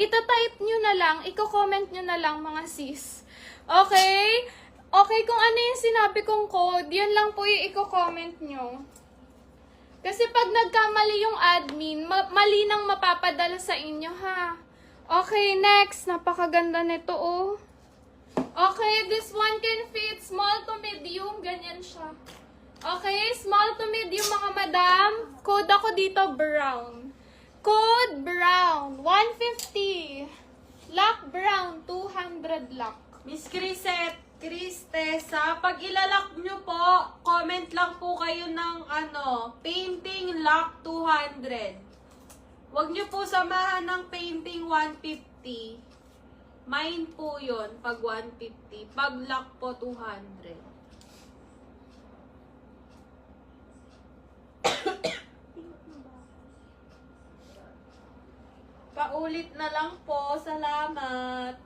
itatype nyo na lang, i-comment nyo na lang mga sis. Okay? Okay, kung ano yung sinabi kong code, yun lang po yung i-comment nyo. Kasi pag nagkamali yung admin, mali nang mapapadala sa inyo, ha? Okay, next. Napakaganda nito, oh. Okay, this one can fit small to medium. Ganyan siya. Okay, small to medium, mga madam. Code ako dito, brown. Code brown, 150. Lock brown, 200 lock. Miss Cristesa, pag ilalak nyo po, comment lang po kayo ng painting lock 200. Huwag nyo po samahan ng painting 150. Mine po yun pag 150. Pag lock po 200. Paulit na lang po. Salamat.